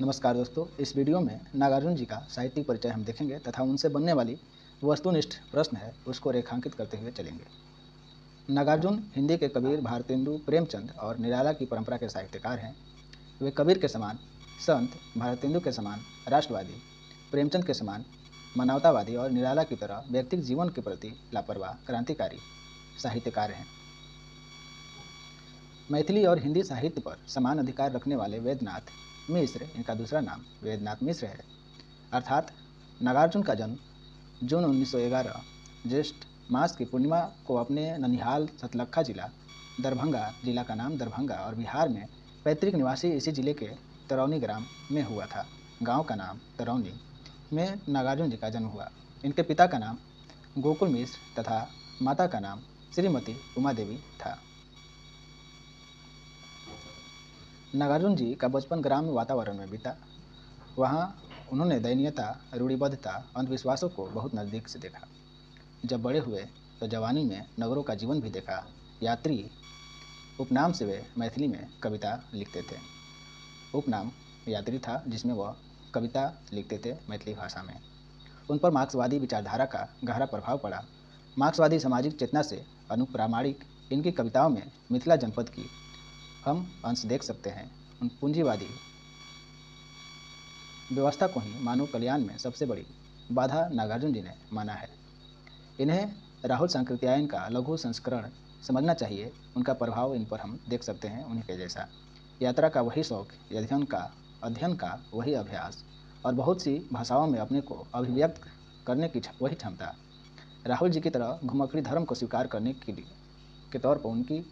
नमस्कार दोस्तों, इस वीडियो में नागार्जुन जी का साहित्यिक परिचय हम देखेंगे तथा उनसे बनने वाली वस्तुनिष्ठ प्रश्न है उसको रेखांकित करते हुए चलेंगे। नागार्जुन हिंदी के कबीर, भारतेंदु, प्रेमचंद और निराला की परंपरा के साहित्यकार हैं। वे कबीर के समान संत, भारतेंदु के समान राष्ट्रवादी, प्रेमचंद के समान मानवतावादी और निराला की तरह व्यक्तिगत जीवन के प्रति लापरवाह क्रांतिकारी साहित्यकार हैं। मैथिली और हिंदी साहित्य पर समान अधिकार रखने वाले वेदनाथ मिश्र, इनका दूसरा नाम वेदनाथ मिश्र है। अर्थात नागार्जुन का जन्म जून 1911 ज्येष्ठ मास की पूर्णिमा को अपने ननिहाल सतलखा जिला दरभंगा, जिला का नाम दरभंगा और बिहार में पैतृक निवासी इसी जिले के तरौनी ग्राम में हुआ था। गांव का नाम तरौनी में नागार्जुन जी का जन्म हुआ। इनके पिता का नाम गोकुल मिश्र तथा माता का नाम श्रीमती उमा देवी था। नागार्जुन जी का बचपन ग्राम्य वातावरण में बीता। वहाँ उन्होंने दयनीयता, रूढ़िबद्धता, अंधविश्वासों को बहुत नज़दीक से देखा। जब बड़े हुए तो जवानी में नगरों का जीवन भी देखा। यात्री उपनाम से वे मैथिली में कविता लिखते थे। उपनाम यात्री था जिसमें वह कविता लिखते थे मैथिली भाषा में। उन पर मार्क्सवादी विचारधारा का गहरा प्रभाव पड़ा। मार्क्सवादी सामाजिक चेतना से अनुप्रामाणिक इनकी कविताओं में मिथिला जनपद की हम अंश देख सकते हैं। उन पूंजीवादी व्यवस्था को ही मानव कल्याण में सबसे बड़ी बाधा नागार्जुन जी ने माना है। इन्हें राहुल सांकृत्यायन का लघु संस्करण समझना चाहिए। उनका प्रभाव इन पर हम देख सकते हैं उन्हीं के जैसा। यात्रा का वही शौक, अध्ययन का वही अभ्यास और बहुत सी भाषाओं में अपने को अभिव्यक्त करने की वही क्षमता। राहुल जी की तरह घुमक्कड़ी धर्म को स्वीकार करने के तौर पर उनकी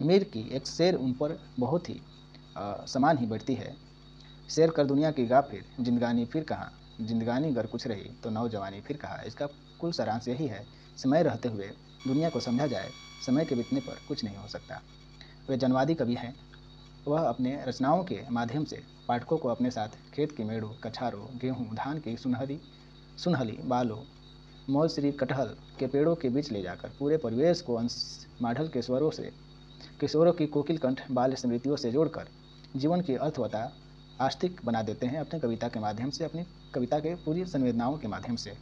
मीर की एक शेर उन पर बहुत ही समान ही बैठती है। शेर कर दुनिया की गा फिर, जिंदगानी फिर कहाँ, जिंदगानी गर कुछ रही तो नौजवानी फिर कहाँ। इसका कुल सारांश यही है, समय रहते हुए दुनिया को समझा जाए, समय के बीतने पर कुछ नहीं हो सकता। वे जनवादी कवि हैं। वह अपने रचनाओं के माध्यम से पाठकों को अपने साथ खेत की मेड़ों, कछारों, गेहूँ, धान की सुनहली बालों, मौलश्री कटहल के पेड़ों के बीच ले जाकर पूरे परिवेश को अंश माढ़ल के स्वरों से, किशोरों की कोकिल कंठ बाल स्मृतियों से जोड़कर जीवन की अर्थवता आस्तिक बना देते हैं अपनी कविता के माध्यम से, अपनी कविता के पूरी संवेदनाओं के माध्यम से।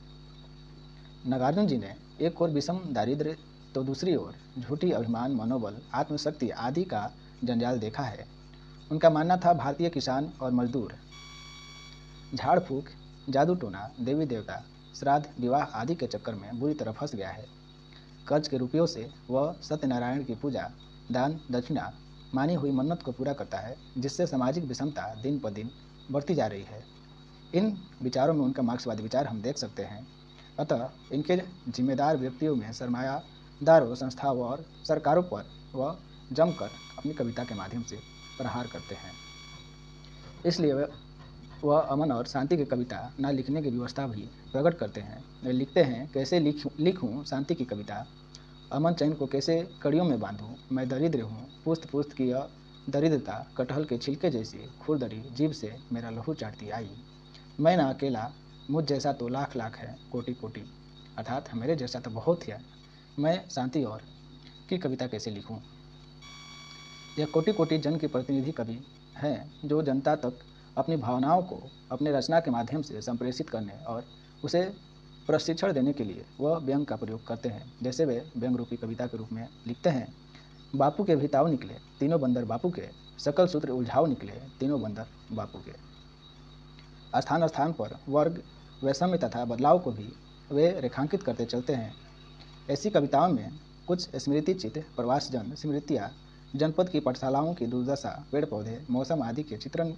नागार्जुन जी ने एक ओर विषम दारिद्र्य तो दूसरी ओर झूठी अभिमान, मनोबल, आत्मशक्ति आदि का जंजाल देखा है। उनका मानना था भारतीय किसान और मजदूर झाड़ फूक, जादू टोना, देवी देवता, श्राद्ध, विवाह आदि के चक्कर में बुरी तरह फंस गया है। कर्ज के रुपयों से वह सत्यनारायण की पूजा, दान दक्षिणा, मानी हुई मन्नत को पूरा करता है, जिससे सामाजिक विषमता दिन पर दिन बढ़ती जा रही है। इन विचारों में उनका मार्क्सवादी विचार हम देख सकते हैं। अतः इनके जिम्मेदार व्यक्तियों में सरमायादारों, संस्थाओं और सरकारों पर वह जमकर अपनी कविता के माध्यम से प्रहार करते हैं। इसलिए वह अमन और शांति की कविता न लिखने की व्यवस्था भी प्रकट करते हैं। वे लिखते हैं, कैसे लिखूं शांति की कविता, अमन चैन को कैसे कड़ियों में बांधूं, मैं दरिद्र हूँ, पुस्त पुस्त की यह दरिद्रता कटहल के छिलके जैसी खुरदरी जीभ से मेरा लहू चाटती आई। मैं ना अकेला, मुझ जैसा तो लाख लाख है, कोटि कोटि, अर्थात मेरे जैसा तो बहुत है, मैं शांति और की कविता कैसे लिखूं। यह कोटि कोटि जन के प्रतिनिधि कवि हैं, जो जनता तक अपनी भावनाओं को अपने रचना के माध्यम से संप्रेषित करने और उसे प्रशिक्षण देने के लिए वह व्यंग का प्रयोग करते हैं। जैसे वे व्यंग रूपी कविता के रूप में लिखते हैं, बापू के भिताव निकले तीनों बंदर बापू के, सकल सूत्र उलझाव निकले तीनों बंदर बापू के। स्थान स्थान पर वर्ग, वैषम्य तथा बदलाव को भी वे रेखांकित करते चलते हैं। ऐसी कविताओं में कुछ स्मृतिचित प्रवासजन स्मृतियाँ, जनपद की पाठशालाओं की दुर्दशा, पेड़ पौधे, मौसम आदि के चित्रण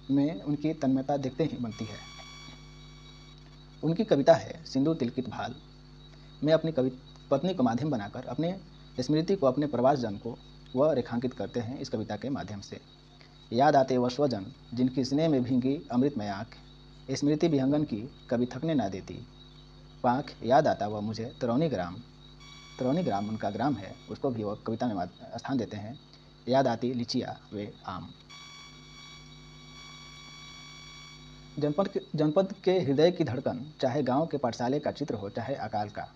में उनकी तन्मयता देखते ही बनती है। उनकी कविता है सिंधु तिलकित भाल में अपनी पत्नी को माध्यम बनाकर अपने स्मृति को, अपने प्रवासजन को वह रेखांकित करते हैं इस कविता के माध्यम से। याद आते वह स्वजन जिनकी स्नेह में भींगी अमृतमय आँख, स्मृति विहंगन की कभी थकने ना देती पाँख। याद आता वह मुझे तरौनी ग्राम उनका ग्राम है, उसको भी वह कविता में स्थान देते हैं। याद आती लिचिया वे आम। जनपद के हृदय की धड़कन, चाहे गांव के पाठशाले का चित्र हो, चाहे अकाल का,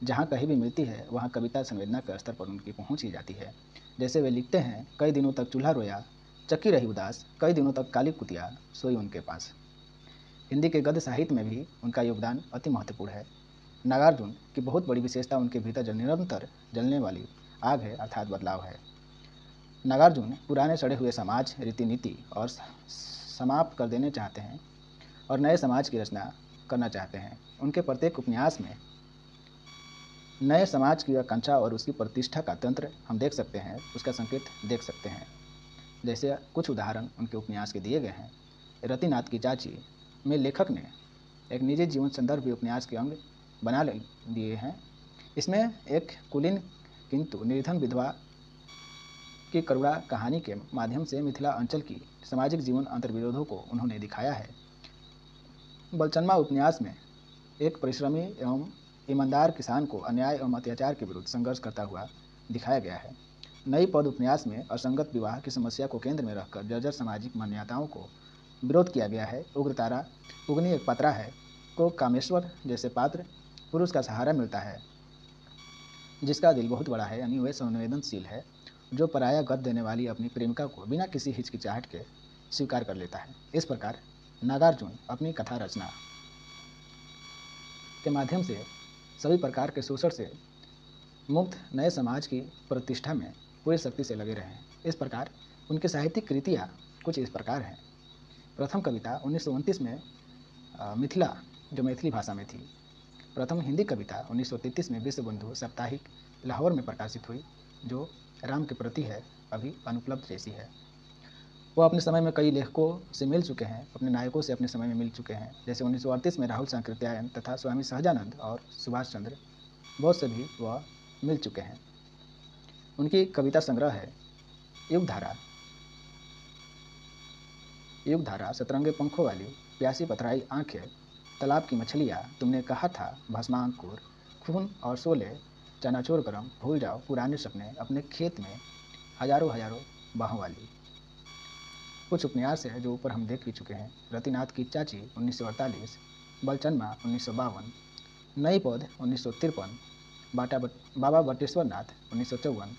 जहाँ कहीं भी मिलती है वहाँ कविता संवेदना के स्तर पर उनकी पहुँच ही जाती है। जैसे वे लिखते हैं, कई दिनों तक चूल्हा रोया, चक्की रही उदास, कई दिनों तक काली कुतिया सोई उनके पास। हिंदी के गद्य साहित्य में भी उनका योगदान अति महत्वपूर्ण है। नागार्जुन की बहुत बड़ी विशेषता उनके भीतर जो निरंतर जलने वाली आग है, अर्थात बदलाव है। नागार्जुन पुराने सड़े हुए समाज, रीति नीति और समाप्त कर देने चाहते हैं और नए समाज की रचना करना चाहते हैं। उनके प्रत्येक उपन्यास में नए समाज की आकांक्षा और उसकी प्रतिष्ठा का तंत्र हम देख सकते हैं, उसका संकेत देख सकते हैं। जैसे कुछ उदाहरण उनके उपन्यास के दिए गए हैं। रतिनाथ की चाची में लेखक ने एक निजी जीवन संदर्भ उपन्यास के अंग बना दिए हैं। इसमें एक कुलीन किंतु निर्धन विधवा की करुणा कहानी के माध्यम से मिथिला अंचल की सामाजिक जीवन अंतर्विरोधों को उन्होंने दिखाया है। बलचन्मा उपन्यास में एक परिश्रमी एवं ईमानदार किसान को अन्याय एवं अत्याचार के विरुद्ध संघर्ष करता हुआ दिखाया गया है। नई पद उपन्यास में असंगत विवाह की समस्या को केंद्र में रखकर जर्जर सामाजिक मान्यताओं को विरोध किया गया है। उग्रतारा उगनी एक पात्रा है को कामेश्वर जैसे पात्र पुरुष का सहारा मिलता है, जिसका दिल बहुत बड़ा है, यानी वह संवेदनशील है, जो पराया गत देने वाली अपनी प्रेमिका को बिना किसी हिचकिचाहट के स्वीकार कर लेता है। इस प्रकार नागार्जुन अपनी कथा रचना के माध्यम से सभी प्रकार के शोषण से मुक्त नए समाज की प्रतिष्ठा में पूरी शक्ति से लगे रहे हैं। इस प्रकार उनकी साहित्यिक कृतियाँ कुछ इस प्रकार हैं। प्रथम कविता 1929 में मिथिला जो मैथिली भाषा में थी। प्रथम हिंदी कविता 1933 में विश्व बंधु साप्ताहिक लाहौर में प्रकाशित हुई, जो राम के प्रति है, अभी अनुपलब्ध जैसी है। वो अपने समय में कई लेखकों से मिल चुके हैं, अपने नायकों से अपने समय में मिल चुके हैं। जैसे 1938 में राहुल सांकृत्यायन तथा स्वामी सहजानंद और सुभाष चंद्र बोस से भी वह मिल चुके हैं। उनकी कविता संग्रह है युगधारा, सतरंगे पंखों वाली, प्यासी पथराई आंखें, तालाब की मछलियाँ, तुमने कहा था, भस्मांकुर, खून और शोले, चनाचोर गरम, भूल जाओ पुराने सपने, अपने खेत में, हजारों हजारों बाहों वाली। कुछ उपन्यास है जो ऊपर हम देख भी चुके हैं। रतिनाथ की चाची 1948, बलचन्मा 1952, नई पौध 1953, बाबा बटेश्वर नाथ 1954,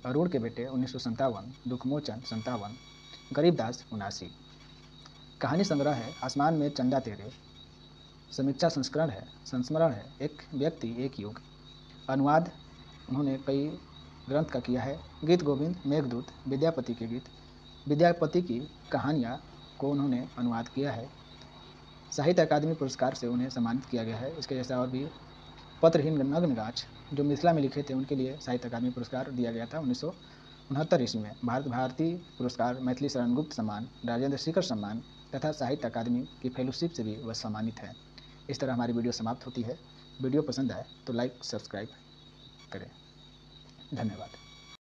अरुण के बेटे 1957, दुखमोचन 57, गरीबदास 79। कहानी संग्रह है आसमान में चंदा तेरे, समीक्षा संस्मरण है एक व्यक्ति एक युग। अनुवाद उन्होंने कई ग्रंथ का किया है। गीत गोविंद, मेघदूत, विद्यापति के गीत, विद्यापति की कहानियाँ को उन्होंने अनुवाद किया है। साहित्य अकादमी पुरस्कार से उन्हें सम्मानित किया गया है। इसके जैसा और भी पत्रहीन नग्नगाछ जो मिथिला में लिखे थे, उनके लिए साहित्य अकादमी पुरस्कार दिया गया था 1969 ईस्वी में। भारतीय पुरस्कार, मैथिली शरण गुप्त सम्मान, राजेंद्र शिखर सम्मान तथा साहित्य अकादमी की फेलोशिप से भी वह सम्मानित है। इस तरह हमारी वीडियो समाप्त होती है। वीडियो पसंद आए तो लाइक सब्सक्राइब करें। धन्यवाद।